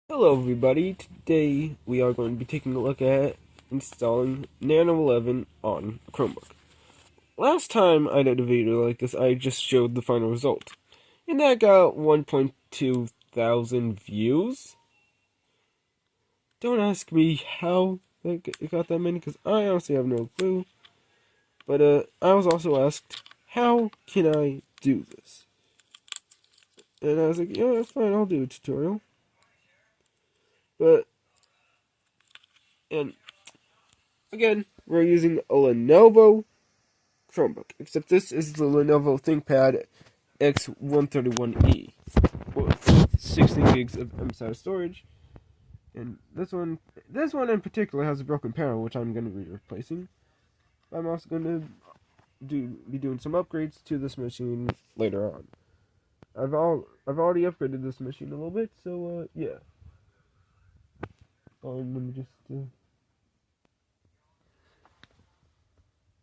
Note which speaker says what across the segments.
Speaker 1: Hello everybody, today we are going to be taking a look at installing Nano11 on a Chromebook. Last time I did a video like this, I just showed the final result. And that got 1.2 thousand views. Don't ask me how it got that many, because I honestly have no clue. But I was also asked, how can I do this? And I was like, yeah, that's fine, I'll do a tutorial. And again, we're using a Lenovo Chromebook, except this is the Lenovo ThinkPad X131E with 16 gigs of MSI storage, and this one in particular has a broken panel, which I'm going to be replacing. I'm also going to be doing some upgrades to this machine later on. I've already upgraded this machine a little bit, so yeah. Let me just.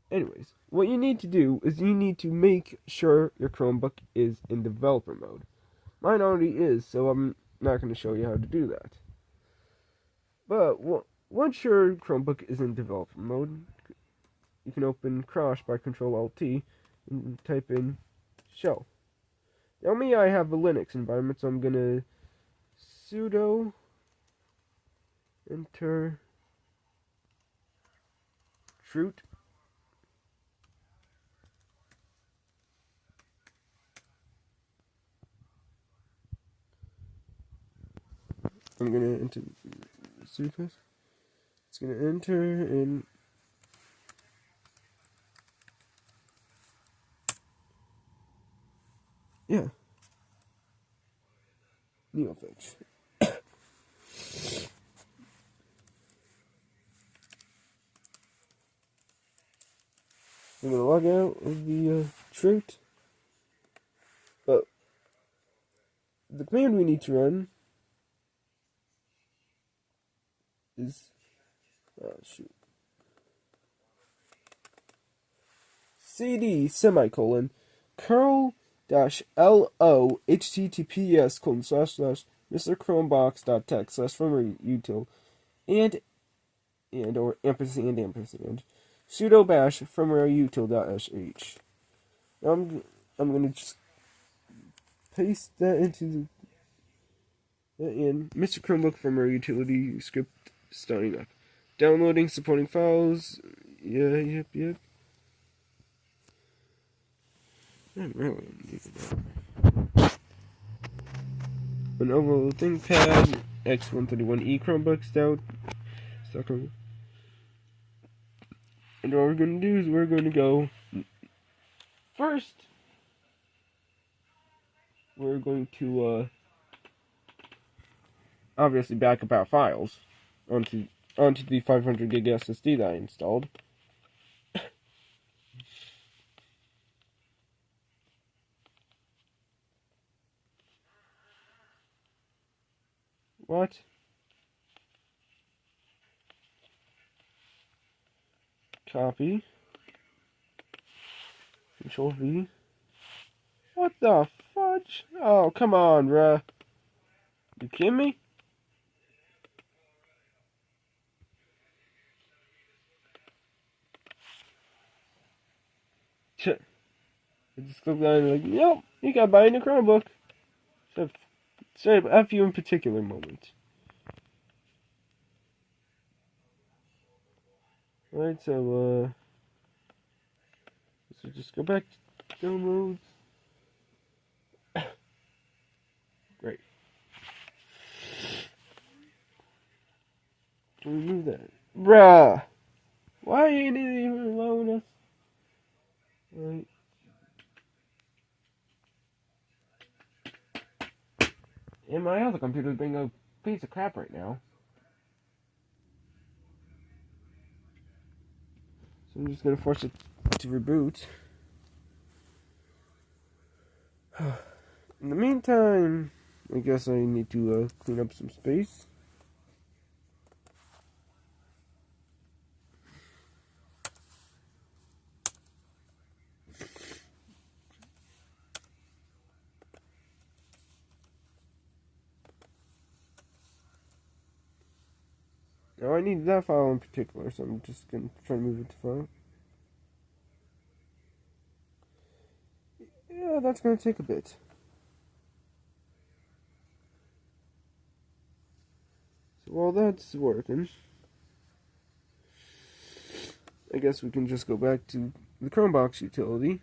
Speaker 1: Anyways, what you need to do is you need to make sure your Chromebook is in developer mode. Mine already is, so I'm not going to show you how to do that. But once your Chromebook is in developer mode, you can open Crash by Control-Alt-T and type in shell. Now me, I have a Linux environment, so I'm going to sudo enter root. I'm going to enter sudo. It's going to enter in. Yeah. Neofix. I'm going to log out of the root. But the command we need to run is cd semicolon curl dash lo https colon slash slash mrchromebox.txt slash firmware util and or ampersand sudo bash firmware util.sh. Now I'm gonna just paste that into in Mr. Chromebook firmware utility script starting up. Downloading supporting files. Yep. I'm really using that. Lenovo ThinkPad X131E Chromebook Stout. And what we're going to do is we're going to go first. We're going to obviously back up our files onto the 500 gig SSD that I installed. What? Copy. Control V. What the fudge? Oh, come on, bruh. You kidding me? I just clicked on it like, yep, you got buying a Chromebook. Sorry, F you in particular moment. Alright, so just go back to downloads. Great. Remove that. Bruh! Why ain't it even allowing us? Right. And my other computer's being a piece of crap right now. So I'm just gonna force it to reboot. In the meantime, I guess I need to clean up some space. Now I need that file in particular, so I'm just going to try to move it to file. Yeah, that's going to take a bit. So while that's working, I guess we can just go back to the Chromebox utility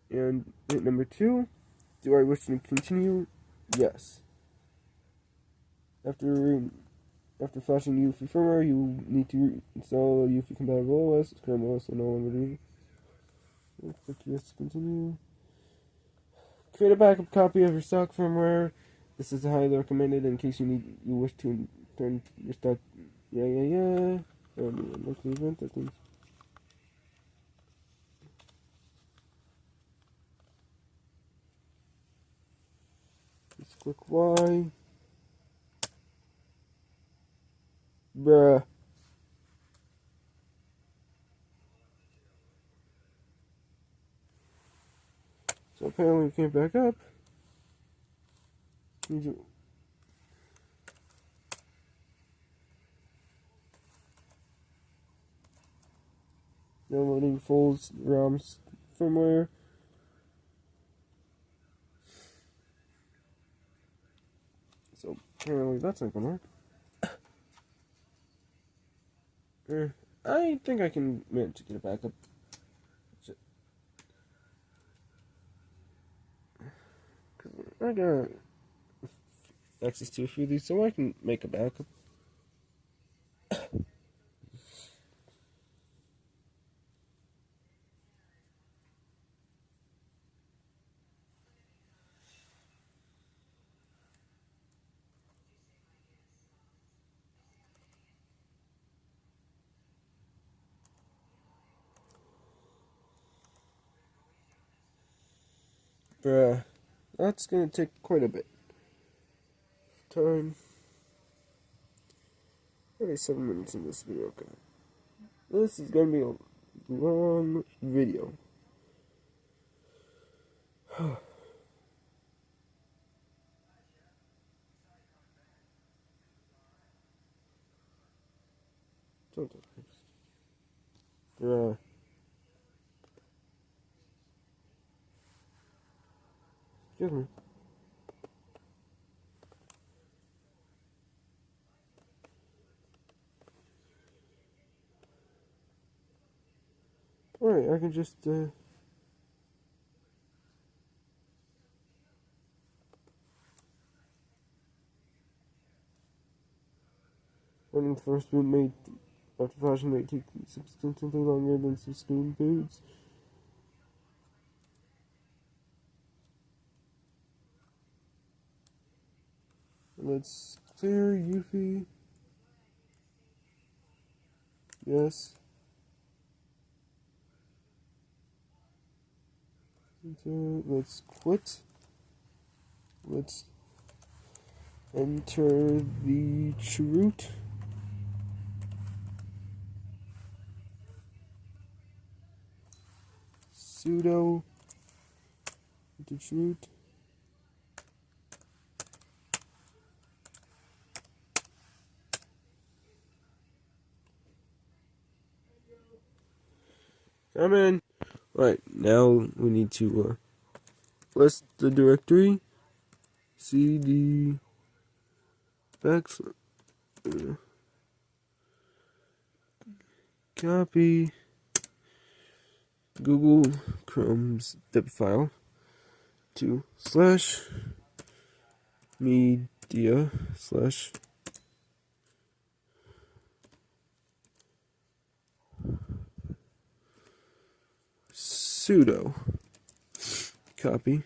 Speaker 1: and hit number 2. Do I wish to continue? Yes. After flashing UEFI firmware, you need to install a UEFI compatible OS, Chrome OS, and Nano11. Click yes to continue. Create a backup copy of your stock firmware. This is highly recommended in case you wish to turn your stock. Yeah. Unlikely event, I think. Just click Y. Bruh. So apparently we came back up. Downloading full ROMs firmware. So apparently that's not gonna work. I think I can manage to get it back up. I got access to a few of these, so I can make a backup. Bruh, that's gonna take quite a bit of time. 37 minutes in this video, okay. This is gonna be a long video. Bruh. Excuse me. Alright, I can just, running first boot may, after flashing may take substantially longer than some spoon boots. Let's clear UEFI. Yes. Let's quit. Let's enter the root. Sudo into root. Come in. Right, now we need to list the directory. CD backslash copy Google Chrome's zip file to /media/ sudo copy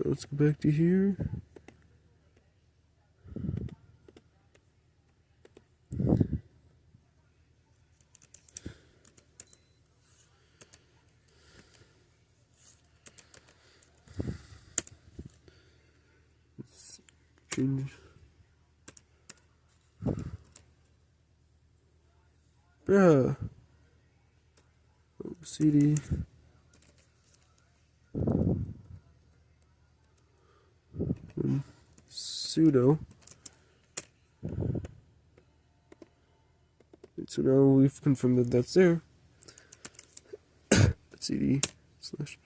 Speaker 1: let's go back to here. Let's change. CD. Sudo. So now we've confirmed that that's there. CD slash.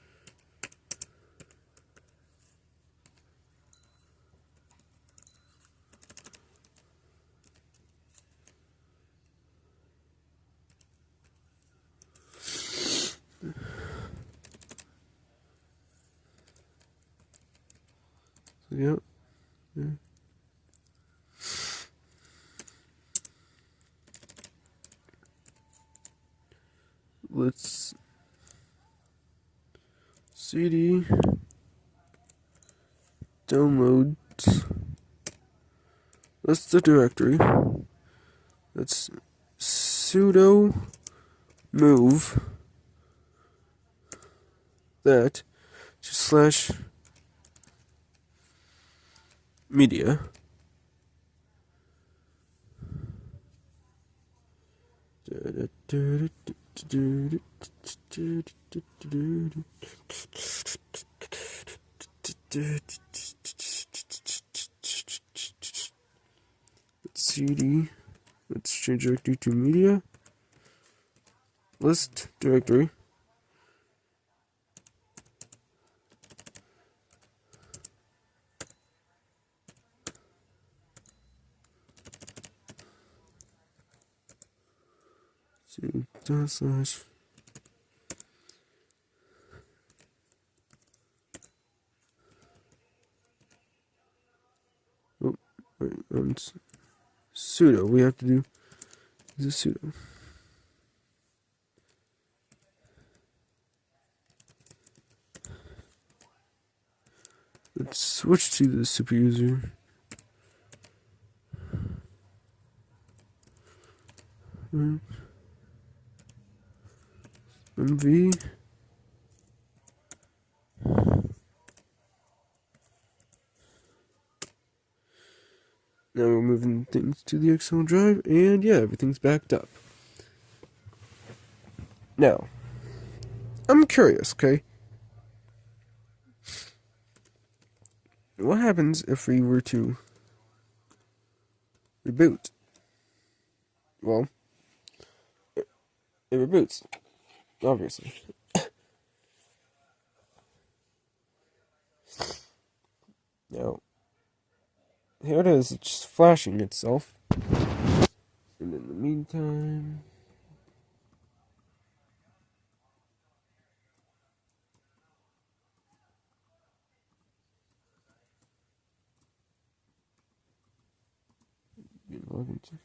Speaker 1: So yeah. Let's CD download. That's the directory. That's sudo move that to slash media. CD. Let's change directory to media. List directory. Slash. Oh, wait, sudo. We have to do is a sudo. Let's switch to the super user. MV. Now we're moving things to the external drive, and yeah, everything's backed up. Now, I'm curious, okay? What happens if we were to reboot? Well, it reboots, obviously. Now, here it is, it's just flashing itself. And in the meantime... Login to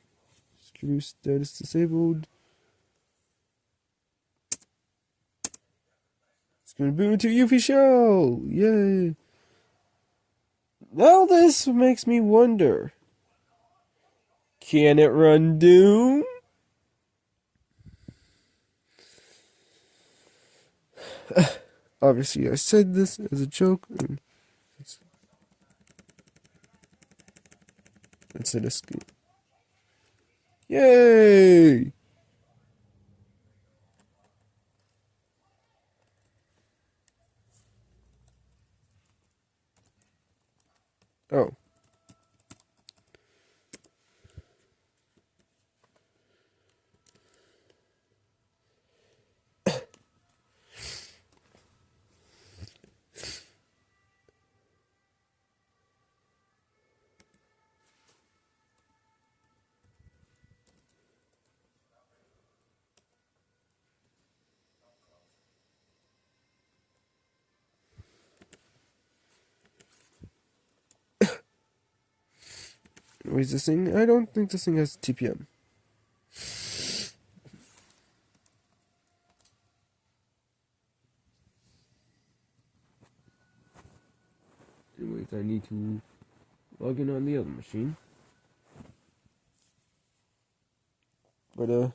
Speaker 1: security status disabled. It's gonna boot into UV shell! Yay! Now this makes me wonder. Can it run Doom? Obviously, I said this as a joke. And it's an escape. Yay! Oh. Where's this thing? I don't think this thing has TPM. Anyways, I need to log in on the other machine. But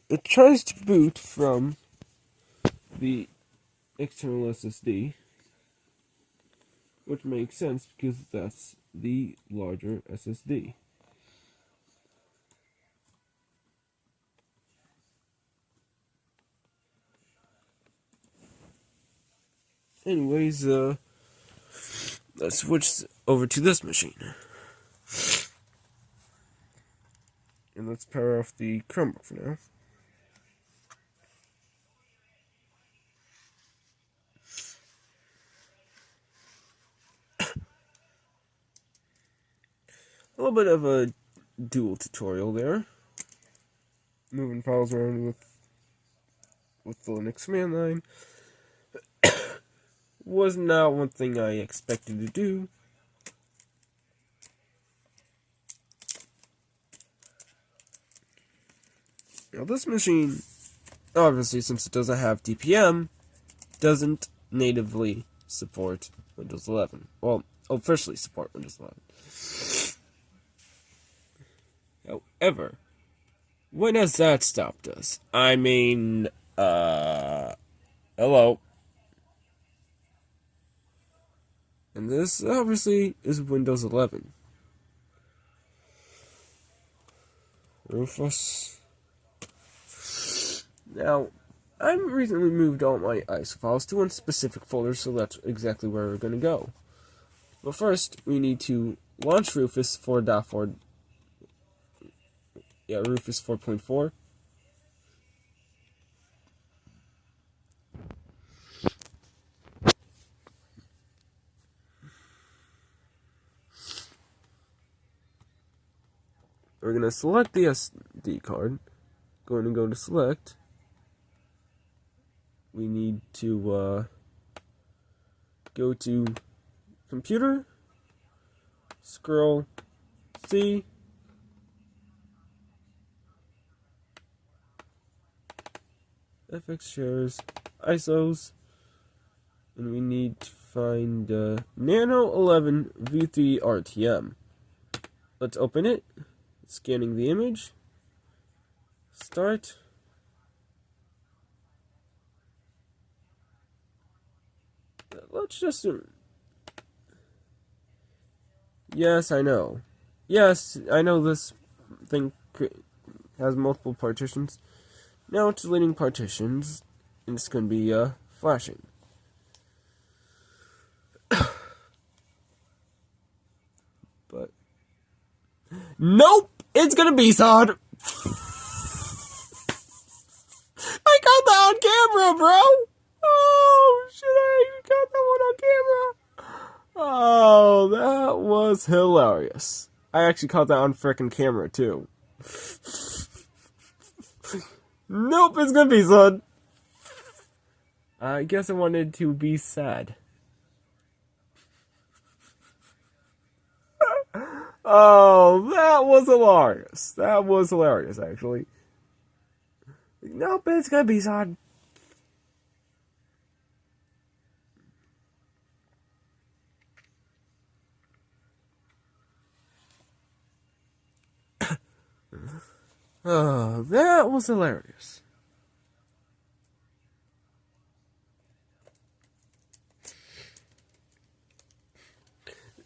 Speaker 1: it tries to boot from the external SSD, which makes sense because that's the larger SSD. Anyways, let's switch over to this machine. And let's power off the Chromebook for now. A little bit of a dual tutorial there. Moving files around with the Linux command line was not one thing I expected to do. Now this machine, obviously since it doesn't have DPM, doesn't natively support Windows 11. Well, officially support Windows 11. However, when has that stopped us? I mean, hello. And this obviously is Windows 11. Rufus. Now, I recently moved all my ISO files to one specific folder, so that's exactly where we're going to go. But first, we need to launch Rufus 4.4. Yeah, Rufus 4.4. We're going to select the SD card. Going to go to select. We need to go to computer, scroll, C, FX shares, ISOs, and we need to find Nano11 V3 RTM. Let's open it. Scanning the image. Start. Let's just... Yes, I know. Yes, I know this thing has multiple partitions. Now it's deleting partitions, and it's going to be flashing. But... Nope! It's going to be SOD! I got that on camera, bro! Oh, shit, I got that one on camera! Oh, that was hilarious. I actually caught that on frickin' camera, too. Nope, it's gonna be SOD. I guess I wanted to be sad. Oh, that was hilarious. That was hilarious, actually. Nope, it's gonna be SOD. Oh, that was hilarious.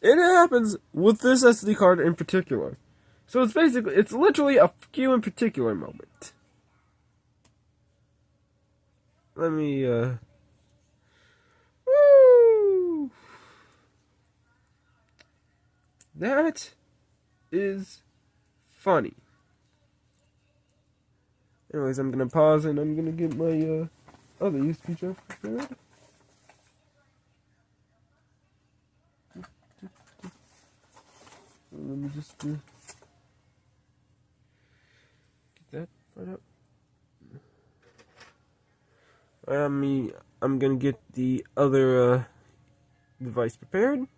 Speaker 1: It happens with this SD card in particular. So it's literally a few in particular moment. Let me, woo! That is funny. Anyways, I'm gonna pause and I'm gonna get my, other USB drive prepared. Let me just, get that part up. I'm gonna get the other device prepared.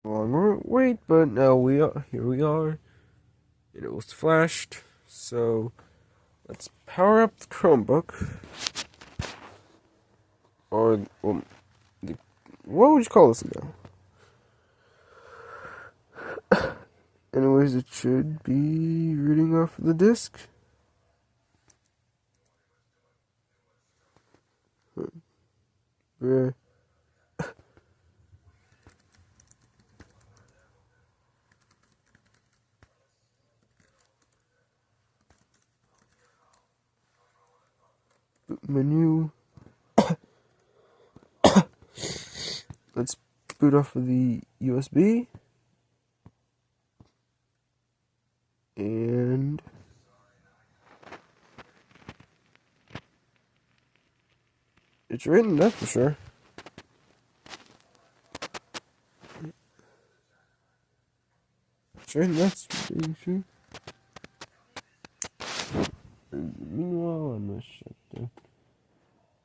Speaker 1: Long wait, but now here we are, and it was flashed. So let's power up the Chromebook, or well, what would you call this now? Anyways, it should be reading off the disk. Yeah. Menu. Let's boot off of the USB. And it's written, that's for sure. It's written, that's for sure. Meanwhile, I'm gonna shut down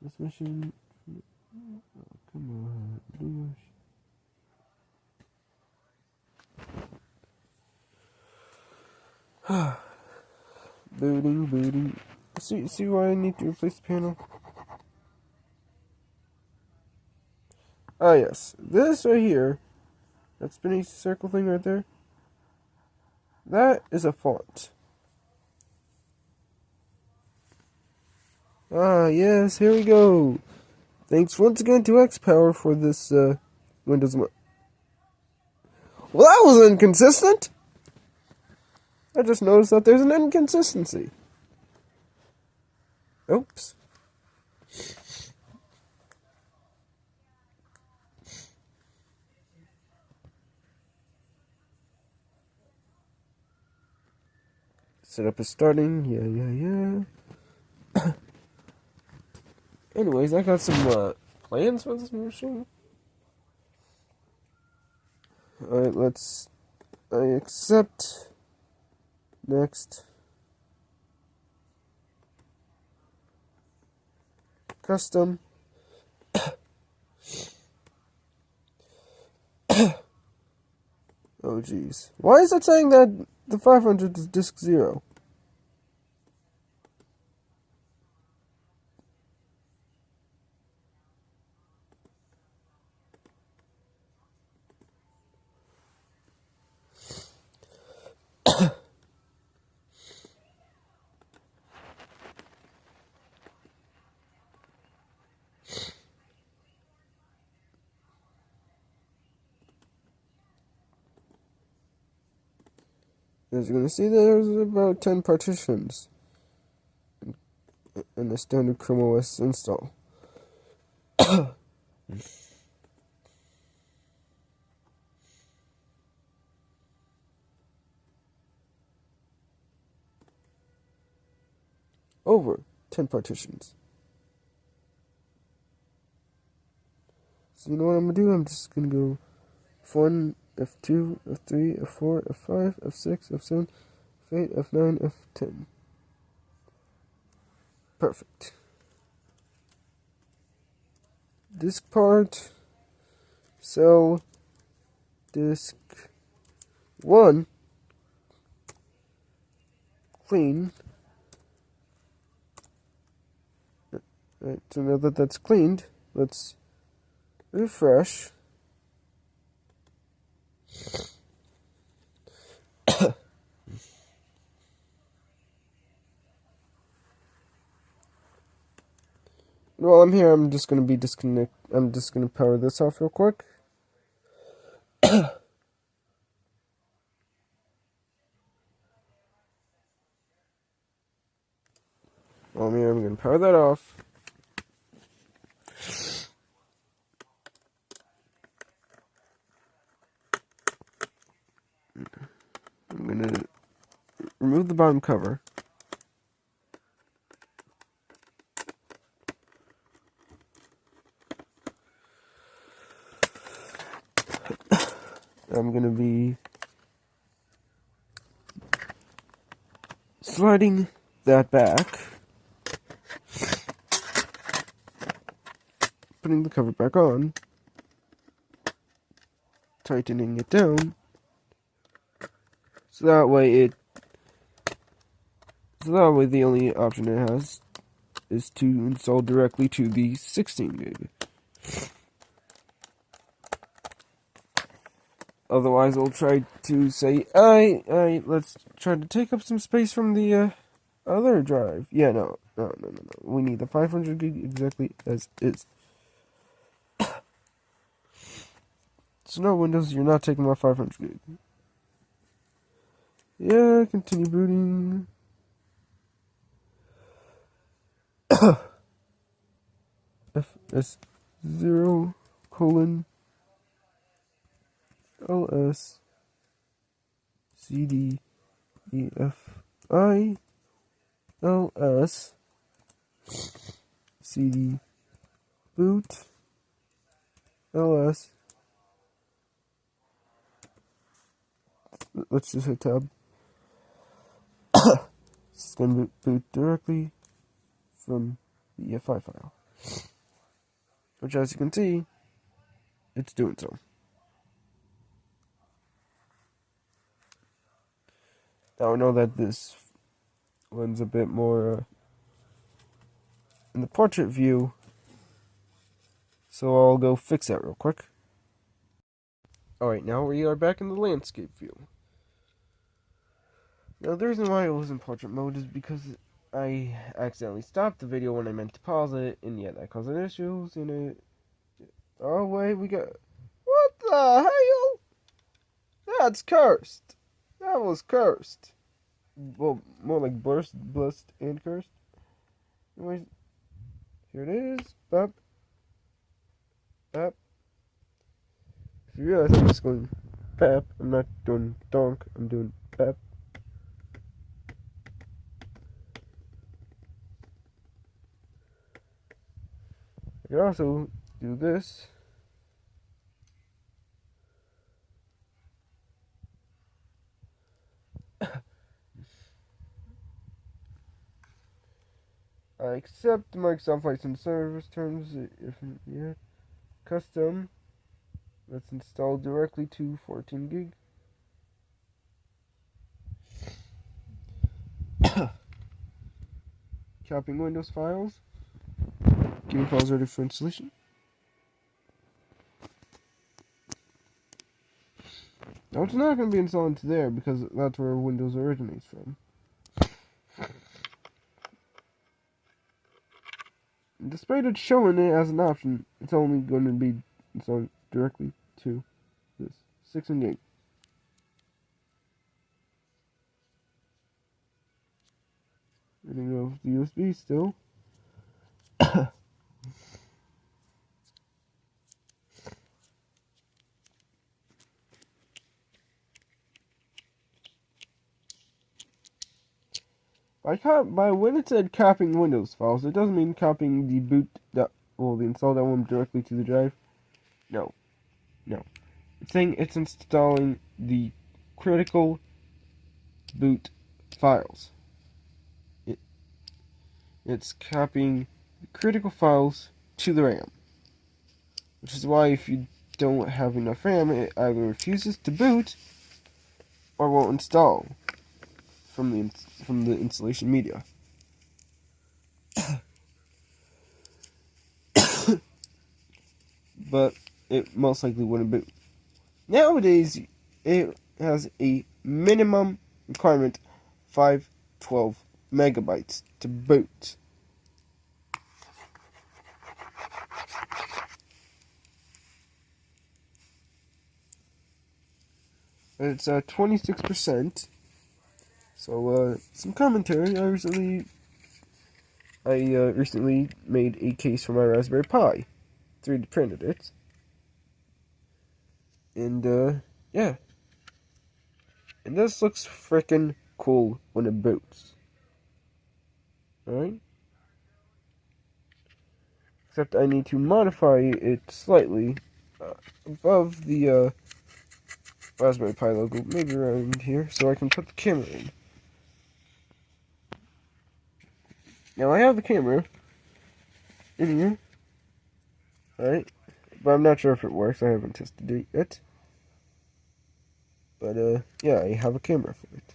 Speaker 1: this machine. Oh, come on. Booting. See why I need to replace the panel? Ah, yes. This right here, that spinny circle thing right there, that is a font. Ah, yes, here we go. Thanks once again to XPower for this Windows. Well, that was inconsistent. I just noticed that there's an inconsistency. Oops. Setup is starting. Yeah. Anyways, I got some plans for this machine. Alright, I accept. Next. Custom. Oh jeez. Why is it saying that the 500 is disk 0? As you're going to see, there's about 10 partitions in the standard Chrome OS install. Over 10 partitions. So you know what I'm going to do? I'm just going to go F1, F2, F3, F4, F5, F6, F7, F8, F9, F10. Perfect. Disk part, cell, disk 1, clean. Right, so now that that's cleaned, let's refresh. While I'm here, I'm just going to power this off real quick. While I'm here, I'm going to power that off. I'm going to remove the bottom cover. I'm going to be sliding that back, putting the cover back on, tightening it down, so that way the only option it has is to install directly to the 16 gig. Otherwise, I'll try to say, alright, let's try to take up some space from the other drive. Yeah, no. We need the 500 gig exactly as is. So no, Windows, you're not taking my 500 gig. Yeah, continue booting. FS0 colon LS CD EFI LS CD boot LS. Let's just hit tab. It's going to boot directly from the EFI file, which, as you can see, it's doing so. Now I know that this one's a bit more in the portrait view, so I'll go fix that real quick. Alright, now we are back in the landscape view. Now the reason why it was in portrait mode is because I accidentally stopped the video when I meant to pause it, and yeah, that caused issues, and it... Oh wait, we got... What the hell? That's cursed! That was cursed. Well, more like blessed and cursed. Anyways, here it is. Bap. Bap. If you realize I'm just going bap, I'm not doing donk, I'm doing bap. I can also do this. I accept the Microsoft License Service terms if yeah. Custom. Let's install directly to 14 gig. Copying Windows files. Getting files ready for installation. Now it's not going to be installed into there because that's where Windows originates from. Despite it showing it as an option, it's only going to be installed directly to this 16 gig. Reading of the USB still. By when it said copying Windows files, it doesn't mean copying the the install.wim directly to the drive. No. It's saying it's installing the critical boot files. It's copying the critical files to the RAM. Which is why if you don't have enough RAM, it either refuses to boot or won't install from the installation media. But it most likely wouldn't boot. Nowadays, it has a minimum requirement 512 megabytes to boot. It's 26%. So some commentary. I recently made a case for my Raspberry Pi. 3D printed it. And yeah. And this looks freaking cool when it boots. Alright? Except I need to modify it slightly above the Raspberry Pi logo, maybe around here, so I can put the camera in. Now I have the camera in here. Alright? But I'm not sure if it works. I haven't tested it yet. But yeah, I have a camera for it.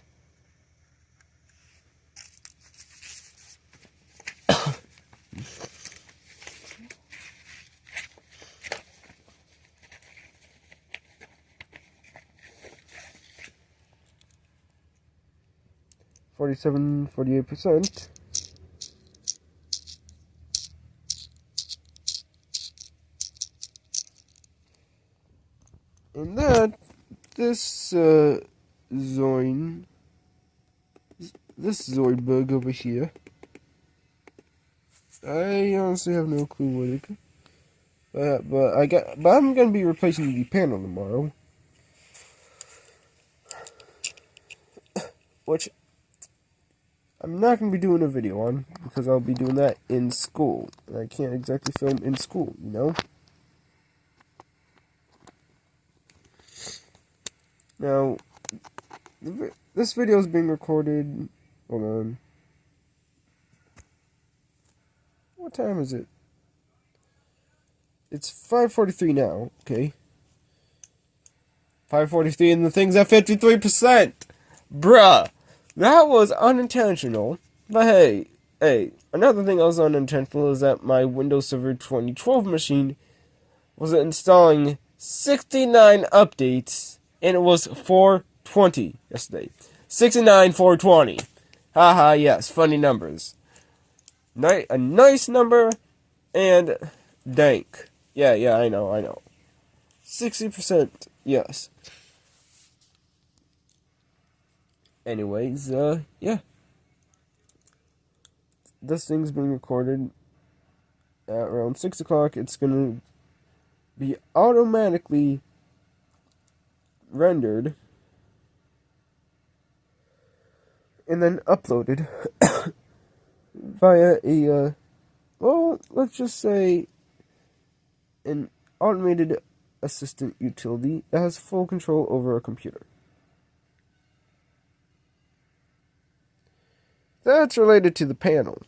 Speaker 1: 47, 48%. And that, this Zoid bug over here, I honestly have no clue what it could. But I'm gonna be replacing the panel tomorrow, which I'm not gonna be doing a video on because I'll be doing that in school, and I can't exactly film in school, you know. Now, this video is being recorded. Hold on. What time is it? It's 5:43 now. Okay. 5:43, and the thing's at 53%. Bruh, that was unintentional. But hey, another thing that was unintentional is that my Windows Server 2012 machine was installing 69 updates, and it was 420 yesterday. 69, 420. Haha, yes, funny numbers. A nice number, and dank. Yeah, I know. 60%, yes. Anyways, yeah. This thing's being recorded at around 6 o'clock. It's gonna be automatically rendered and then uploaded via a, well, let's just say an automated assistant utility that has full control over a computer. That's related to the panel,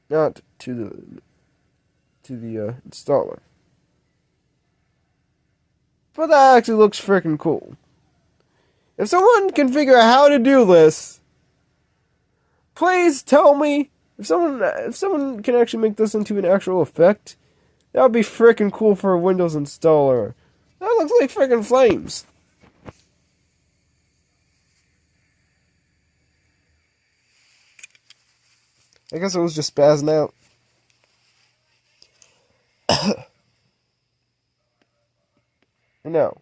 Speaker 1: not to the installer. But that actually looks freaking cool. If someone can figure out how to do this, please tell me. If someone can actually make this into an actual effect, that would be freaking cool for a Windows installer. That looks like freaking flames. I guess it was just spazzing out. Now,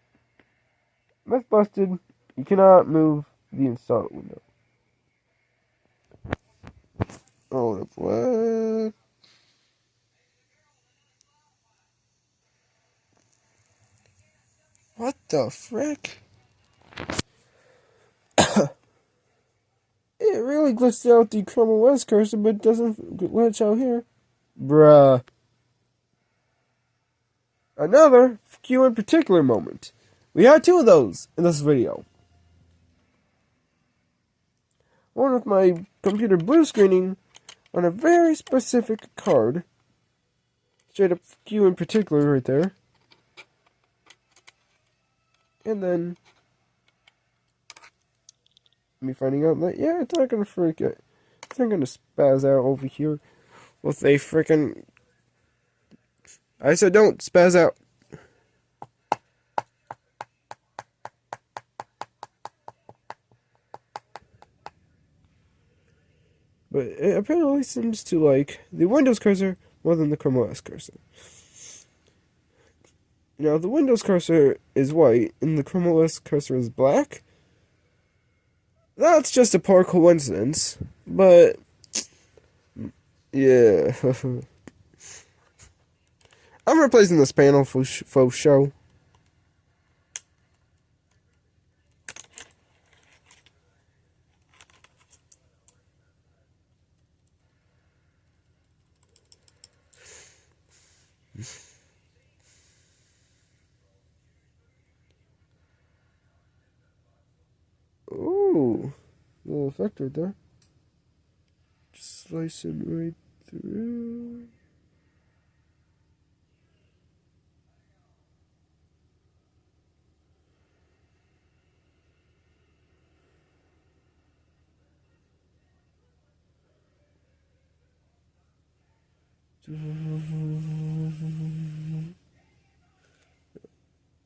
Speaker 1: myth busted. You cannot move the installer window. Hold up, what? What the frick? It really glitched out the Chromebook cursor, but doesn't glitch out here. Bruh. Another Q in particular moment. We had two of those in this video. One with my computer blue screening on a very specific card. Straight up Q in particular right there. And then me finding out that, yeah, it's not gonna freak it. It's not gonna spaz out over here with a freaking. I said don't spaz out. But it apparently seems to like the Windows cursor more than the Chrome OS cursor. Now, the Windows cursor is white and the Chrome OS cursor is black. That's just a poor coincidence, but yeah. I'm replacing this panel for show. Ooh, little effect right there. Just slicing right through.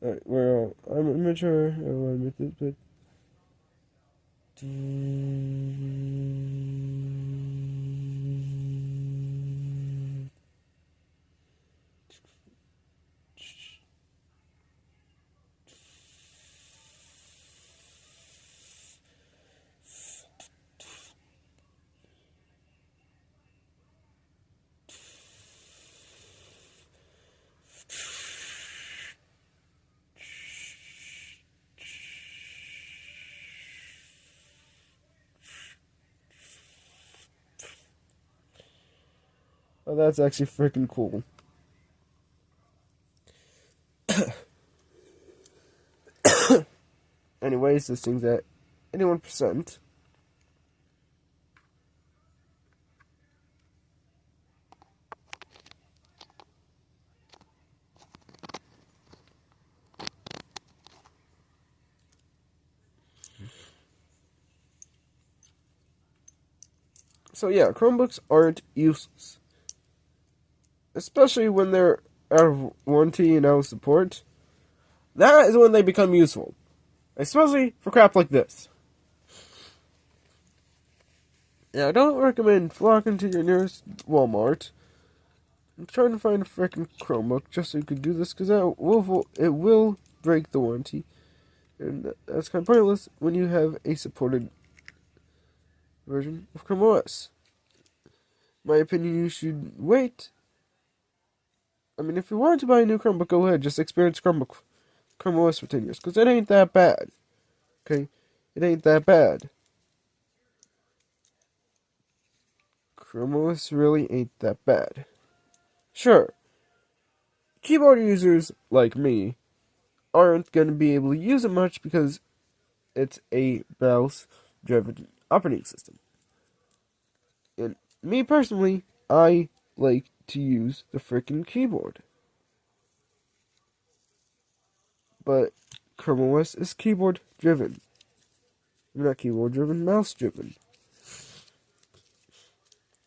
Speaker 1: Alright, well, I'm immature. I'll admit this, but Oh, that's actually freaking cool. Anyways, this thing's at 81%. So yeah, Chromebooks aren't useless. Especially when they're out of warranty and out of support. That is when they become useful. Especially for crap like this. Yeah, I don't recommend flocking to your nearest Walmart and trying to find a freaking Chromebook just so you can do this, because it will break the warranty. And that's kind of pointless when you have a supported version of Chrome OS. In my opinion, you should wait. I mean, if you want to buy a new Chromebook, go ahead. Just experience Chrome OS for 10 years, because it ain't that bad. Okay? It ain't that bad. Chrome OS really ain't that bad. Sure, keyboard users like me aren't going to be able to use it much because it's a mouse-driven operating system. And me personally, I like to use the freaking keyboard. But Chrome OS is keyboard-driven. Not keyboard-driven, mouse-driven.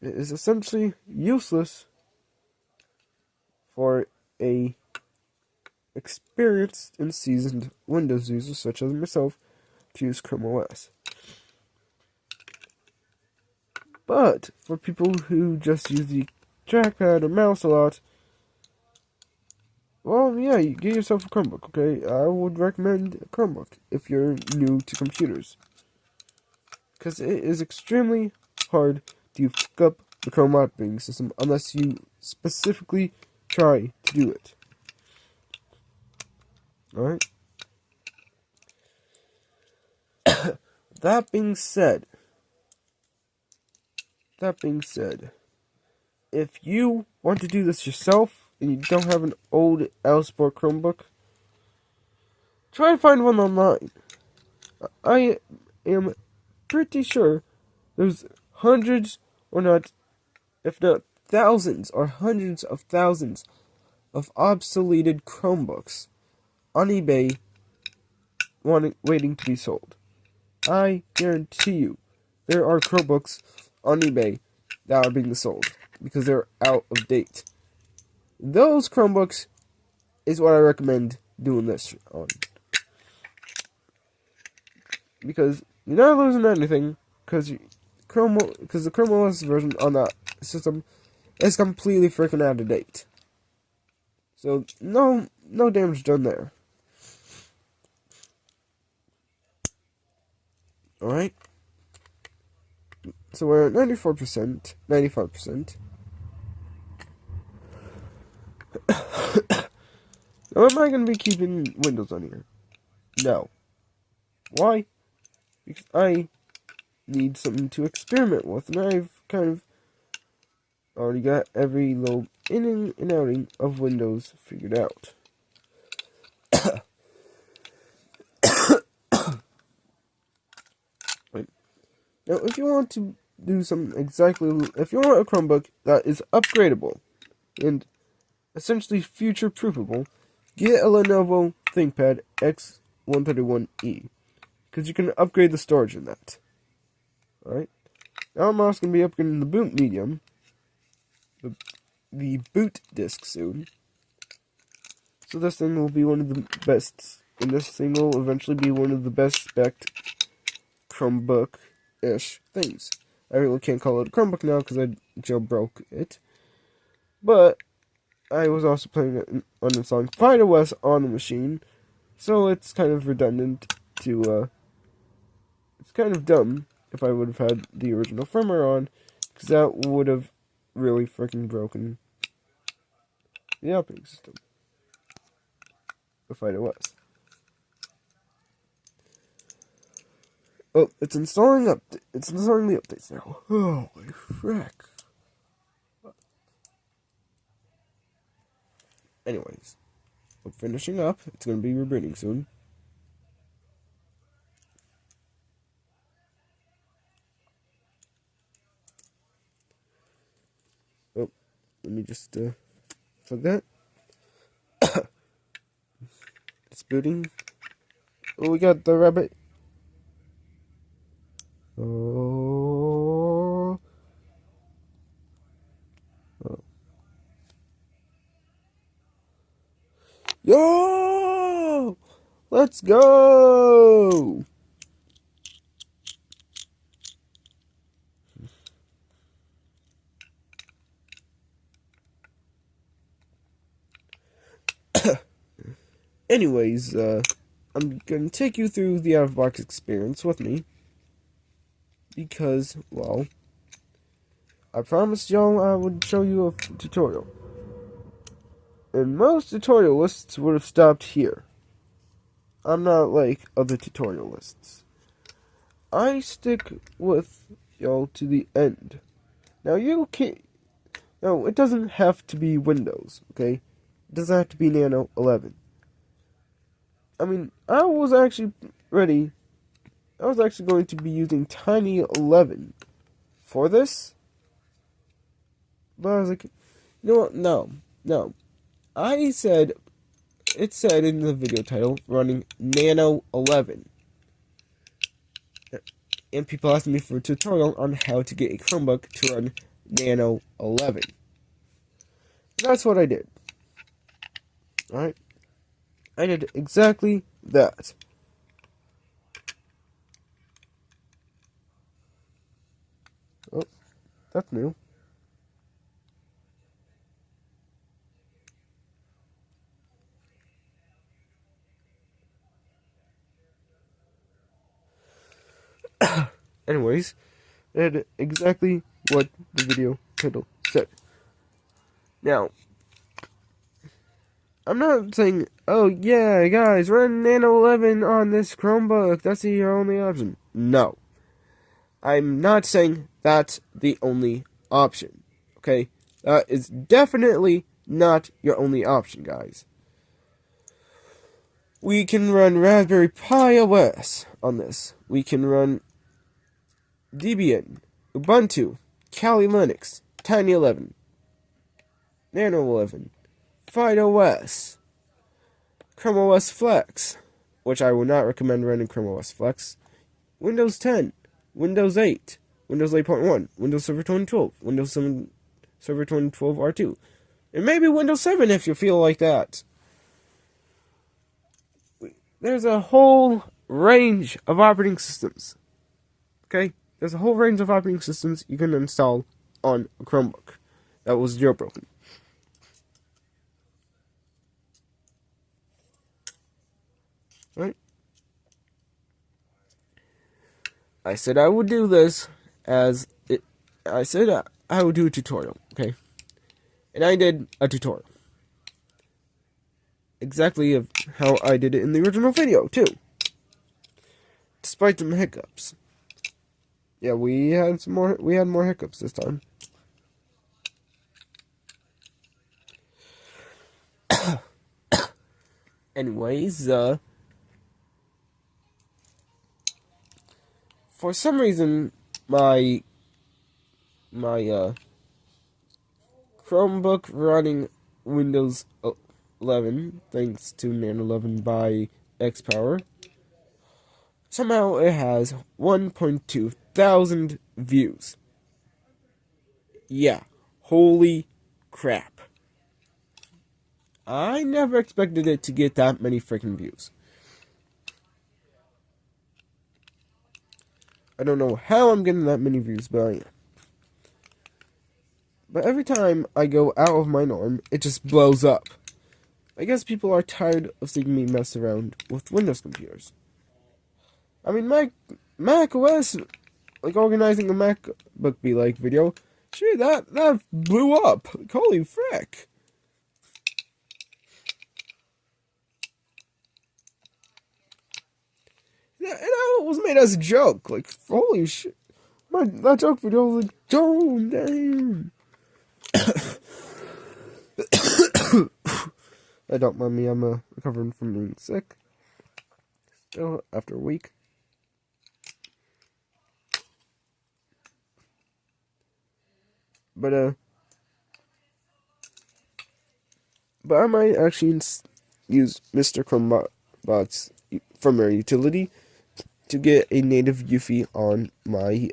Speaker 1: It is essentially useless for a experienced and seasoned Windows user such as myself to use Chrome OS. But for people who just use the trackpad or mouse a lot, well, yeah, you get yourself a Chromebook, okay? I would recommend a Chromebook if you're new to computers. Because it is extremely hard to fuck up the Chrome operating system unless you specifically try to do it. Alright? That being said, if you want to do this yourself and you don't have an old L-Sport Chromebook, try and find one online. I am pretty sure there's hundreds, or not, if not thousands or hundreds of thousands of obsoleted Chromebooks on eBay waiting to be sold. I guarantee you there are Chromebooks on eBay that are being sold because they're out of date. Those Chromebooks is what I recommend doing this on. Because you're not losing anything, because the Chrome OS version on that system is completely freaking out of date. So no damage done there. Alright? So we're at 94%, 95%. Now, am I going to be keeping Windows on here? No. Why? Because I need something to experiment with, and I've kind of already got every little in and outing of Windows figured out. Right. Now, if you want to do something if you want a Chromebook that is upgradable and essentially future-proofable, get a Lenovo ThinkPad X131E, because you can upgrade the storage in that. Alright? Now I'm also going to be upgrading the boot medium, the boot disk soon. So this thing will be one of the best, and this thing will eventually be one of the best spec Chromebook-ish things. I really can't call it a Chromebook now because I jailbroke it. But I was also planning on installing FidoOS on the machine, so it's kind of redundant to, it's kind of dumb if I would have had the original firmware on, because that would have really freaking broken the operating system of FidoOS. Oh, it's installing the updates now. Holy frick. Anyways, we're finishing up. It's going to be rebooting soon. Oh, let me just plug that. It's booting. Oh, we got the rabbit. Oh. Oh. Yo! Let's go! Anyways, I'm gonna take you through the out-of-box experience with me. Because, well, I promised y'all I would show you a tutorial. And most tutorialists would have stopped here. I'm not like other tutorialists. I stick with y'all to the end. Now you can't... No, it doesn't have to be Windows, okay? It doesn't have to be Nano11. I mean, I was actually going to be using Tiny 11 for this. But I was like, you know what? No. It said in the video title, running Nano11. And people asked me for a tutorial on how to get a Chromebook to run Nano11. That's what I did. Alright? I did exactly that. Oh, that's new. Anyways, I did exactly what the video title said. Now, I'm not saying, oh yeah, guys, run Nano11 on this Chromebook. That's your only option. No. I'm not saying that's the only option. Okay? That is definitely not your only option, guys. We can run Raspberry Pi OS on this. We can run Debian, Ubuntu, Kali Linux, Tiny 11, Nano 11, FidoOS, Chrome OS Flex, which I will not recommend running Chrome OS Flex, Windows 10, Windows 8, Windows 8.1, Windows Server 2012, Windows 7 Server 2012 R2, and maybe Windows 7 if you feel like that. There's a whole range of operating systems. Okay? There's a whole range of operating systems you can install on a Chromebook that was jailbroken. Right? I said I would do this I said I would do a tutorial, okay? And I did a tutorial. Exactly of how I did it in the original video, too. Despite some hiccups. Yeah, we had more hiccups this time. Anyways, for some reason, my Chromebook running Windows 11, thanks to Nano11 by XPower, somehow it has 1.2 thousand views. Yeah, holy crap. I never expected it to get that many freaking views. I don't know how I'm getting that many views, but I am. But every time I go out of my norm, it just blows up. I guess people are tired of seeing me mess around with Windows computers. I mean, Mac OS, like organizing a MacBook be like video, sure, that blew up. Like, holy frick. Yeah, and it was made as a joke. Like, holy shit. That joke video was like, damn. I don't mind me, I'm recovering from being sick. Still, after a week. But I might actually use Mr. Chromebook's firmware utility to get a native UEFI on my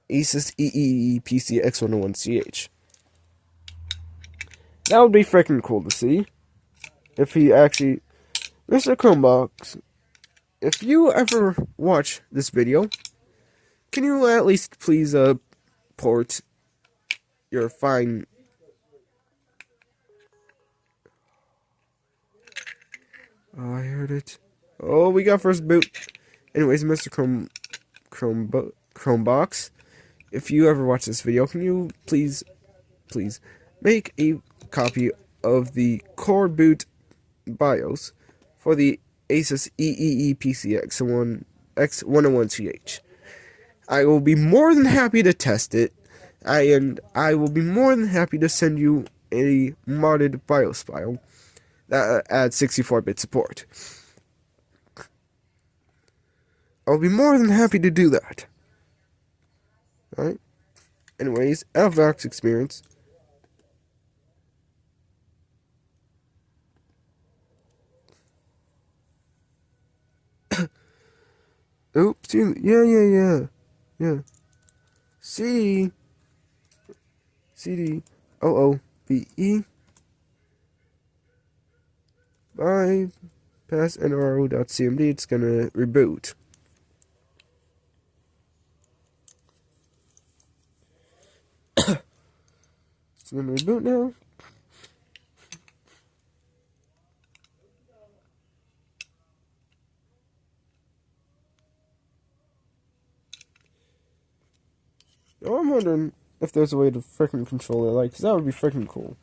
Speaker 1: Asus EEE PC X101CH. That would be freaking cool to see. If he actually... Mr. Chromebook, if you ever watch this video, can you at least please port your fine... Oh, I heard it. Oh, we got first boot. Anyways, Mr. Chromebox, if you ever watch this video, can you please make a copy of the core boot BIOS for the Asus EEE PC X101CH. I will be more than happy to test it, and I will be more than happy to send you a modded BIOS file that adds 64-bit support. I'll be more than happy to do that. Alright? Anyways, out of Vox experience. Oops, yeah. CDOOBE bypass nro.cmd. It's gonna reboot. It's gonna reboot now. Oh, I'm wondering if there's a way to freaking control it, like, 'cause that would be freaking cool.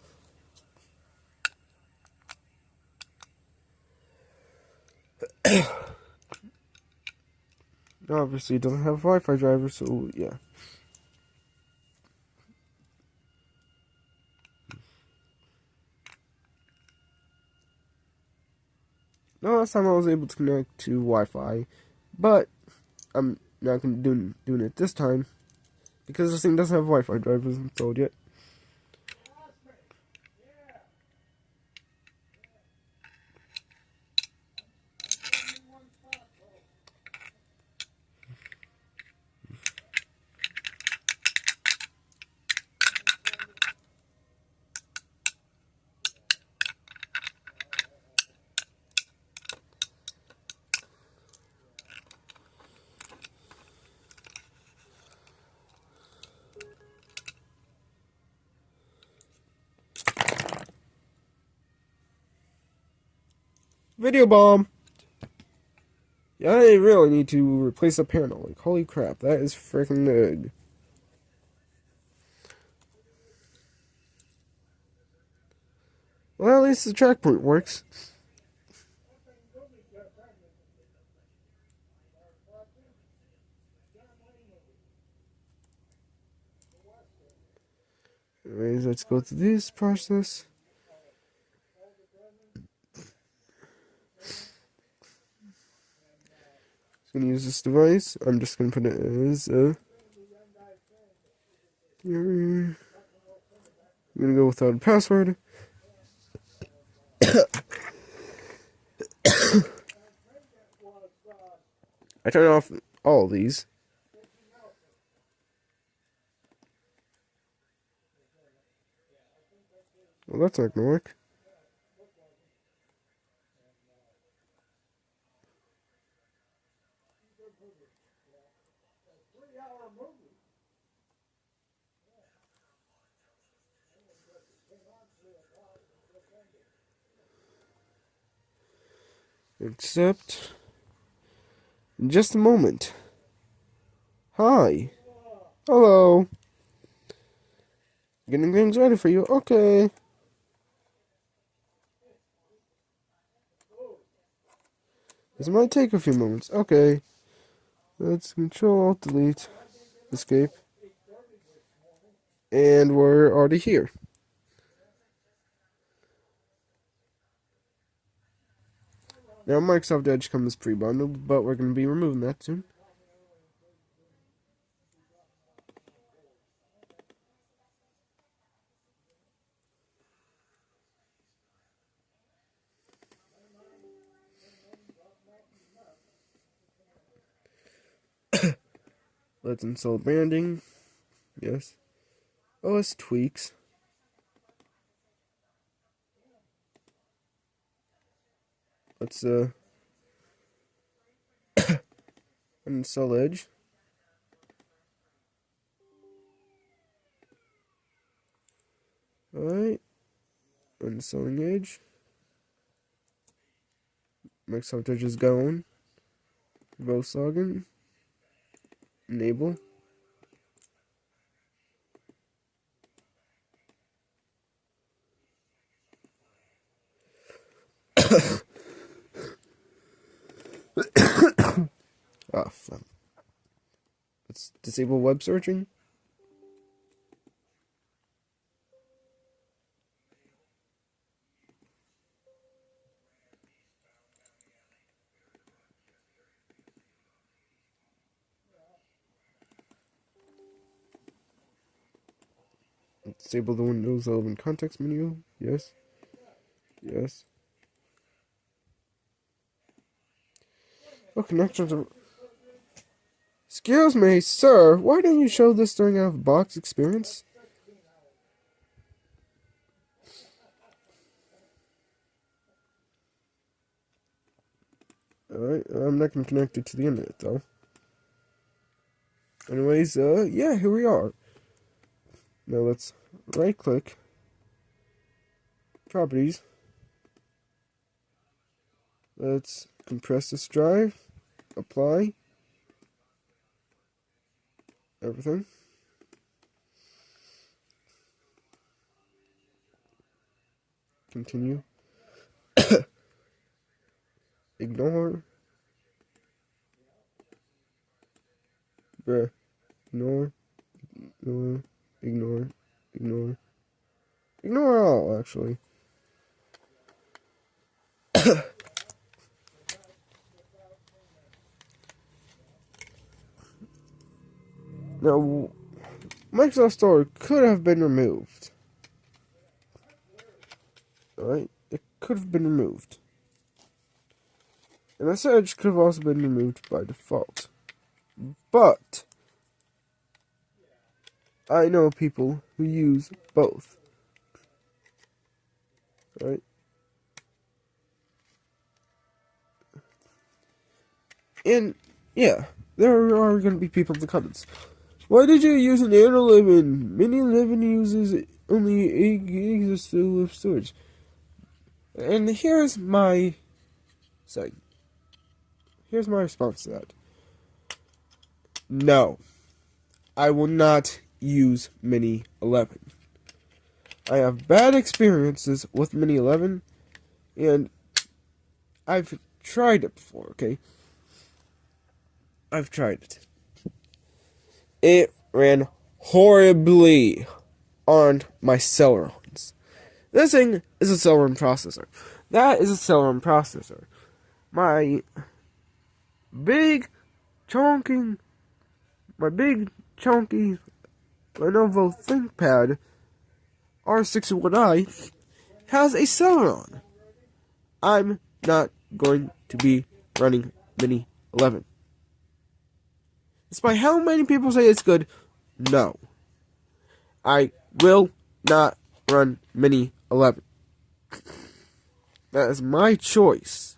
Speaker 1: Obviously, it doesn't have a Wi-Fi driver, so yeah. No, last time I was able to connect to Wi-Fi, but I'm not gonna doing it this time because this thing doesn't have Wi-Fi drivers installed yet. Video bomb! Yeah, I really need to replace the panel. Like, holy crap, that is freaking good. Well, at least the track point works. Anyways, let's go through this process. I'm gonna use this device. I'm just gonna put it as I'm gonna go without a password. I turn off all of these. Well, that's not gonna work. Except, in just a moment. Hi. Hello. Getting things ready for you. Okay. This might take a few moments. Okay. Let's Control Alt Delete Escape. And we're already here. Now Microsoft Edge comes pre-bundled, but we're going to be removing that soon. Let's install branding. Yes. OS tweaks. Let's uninstall Edge. Alright. Uninstalling Edge. Microsoft Edge is gone. Reverse login. Enable. Off. Let's disable web searching. Let's disable the Windows 11 context menu. Yes. Yes. Oh, connections are... Excuse me, sir. Why didn't you show this during our box experience? Alright, I'm not going to connect it to the internet, though. Anyways, yeah, here we are. Now let's right-click. Properties. Let's compress this drive. Apply. Everything. Continue. Ignore. Bruh. Ignore. Ignore. Ignore. Ignore. Ignore all, actually. Now, Microsoft Store could have been removed. Alright? It could have been removed. And this Edge could have also been removed by default. But I know people who use both. Right? And yeah, there are going to be people in the comments. Why did you use an Nano11? Mini 11 uses only 8 gigs of storage. And here's my response to that. No, I will not use Mini 11. I have bad experiences with Mini 11, and I've tried it before, okay? I've tried it. It ran horribly on my Celeron's. This thing is a Celeron processor. That is a Celeron processor. My big chunky Lenovo ThinkPad R61i has a Celeron. I'm not going to be running Mini 11. Despite how many people say it's good, no. I will not run Mini 11. That is my choice.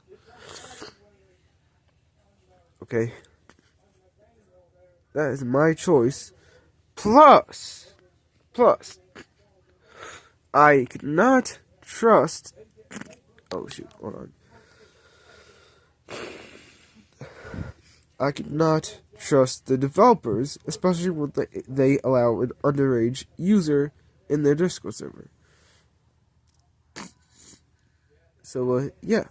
Speaker 1: Okay. That is my choice. Plus, I cannot trust. Oh shoot! Hold on. I cannot trust the developers, especially when they allow an underage user in their Discord server. So, yeah.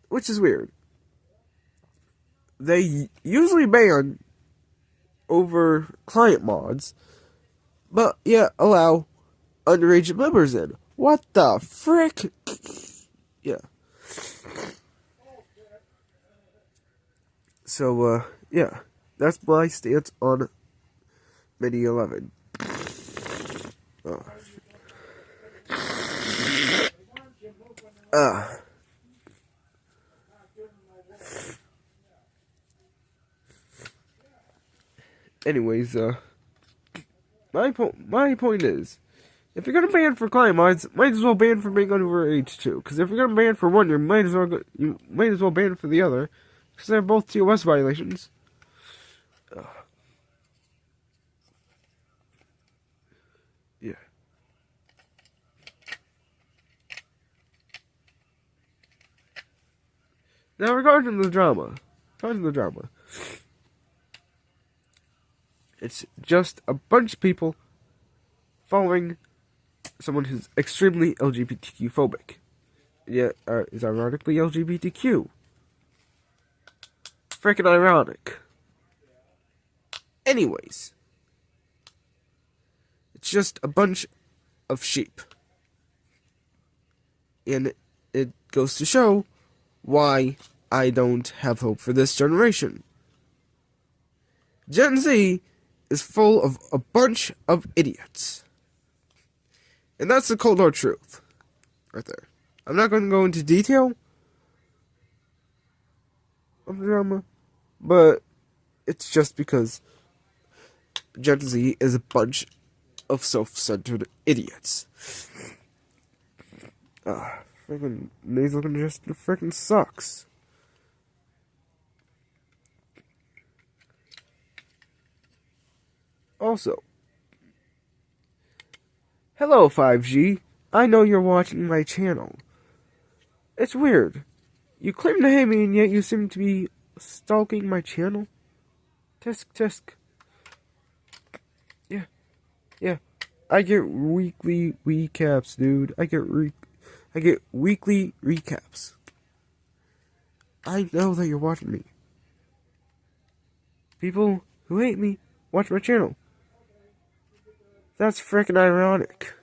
Speaker 1: Which is weird. They usually ban over client mods, but yeah, allow underage members in. What the frick? Yeah. So, yeah. That's my stance on Nano11. Anyways, my point is, if you're gonna ban for client mods, might as well ban for being underage too. Because if you're gonna ban for one, you might as well ban for the other, because they're both TOS violations. Yeah. Now, regarding the drama, it's just a bunch of people following someone who's extremely LGBTQ phobic, yet is ironically LGBTQ. Freaking ironic. Anyways, it's just a bunch of sheep, and it goes to show why I don't have hope for this generation. Gen Z is full of a bunch of idiots. And that's the cold hard truth. Right there. I'm not going to go into detail of the drama, but it's just because Gen Z is a bunch of self-centered idiots. Freaking nasal congestion freaking sucks. Also, hello 5G, I know you're watching my channel. It's weird. You claim to hate me and yet you seem to be stalking my channel. Tisk tisk. Yeah. I get weekly recaps, dude. I get weekly recaps. I know that you're watching me. People who hate me watch my channel. That's freaking ironic.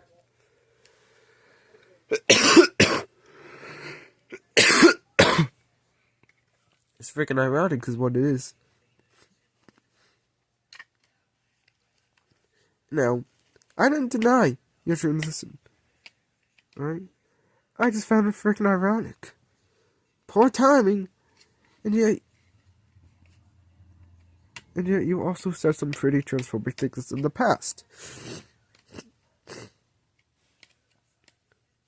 Speaker 1: It's freaking ironic because what it is. Now, I didn't deny your transition. Alright? I just found it freaking ironic. Poor timing. And yet you also said some pretty transphobic things in the past.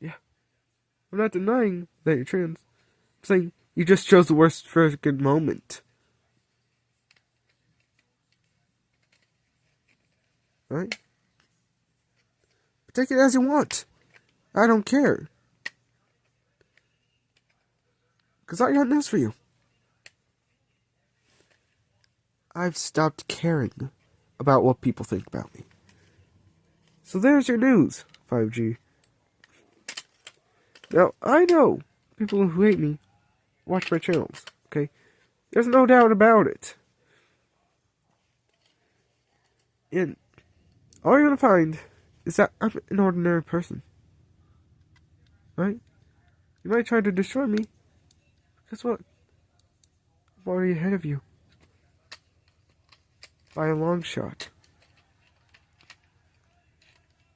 Speaker 1: Yeah. I'm not denying that you're trans. I'm saying you just chose the worst freaking moment. Right? Take it as you want. I don't care. Because I got news for you. I've stopped caring about what people think about me. So there's your news, 5G. Now, I know people who hate me watch my channels, okay? There's no doubt about it. And all you're gonna find is that I'm an ordinary person. Right? You might try to destroy me. Guess what? I'm already ahead of you. By a long shot.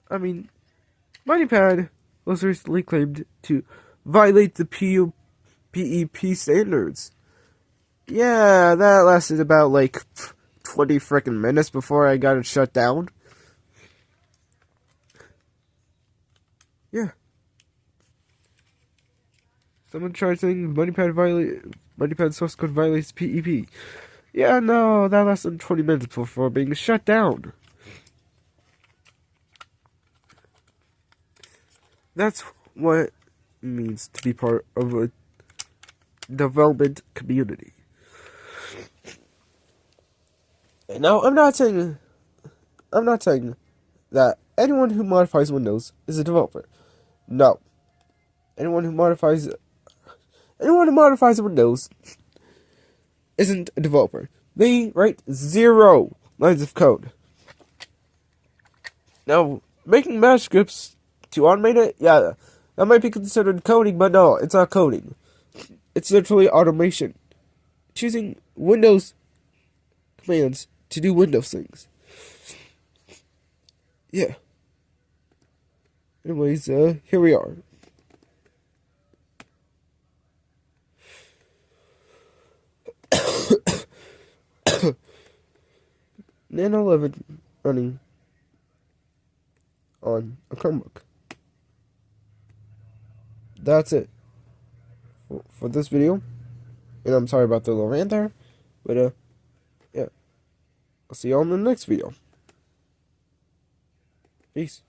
Speaker 1: I mean, MoneyPad was recently claimed to violate the PEP standards. Yeah, that lasted about like 20 freaking minutes before I got it shut down. Yeah. Someone tried saying MoneyPad source code violates PEP. Yeah, no, that lasted 20 minutes before being shut down. That's what it means to be part of a development community. Now, I'm not saying that anyone who modifies Windows is a developer. No. Anyone who modifies Windows isn't a developer. They write 0 lines of code. Now, making bash scripts to automate it, yeah, that might be considered coding, but no, it's not coding. It's literally automation. Choosing Windows commands to do Windows things. Yeah. Anyways, here we are. Nano11 running on a Chromebook. That's it for this video. And I'm sorry about the little rant there. But, yeah. I'll see y'all in the next video. Peace.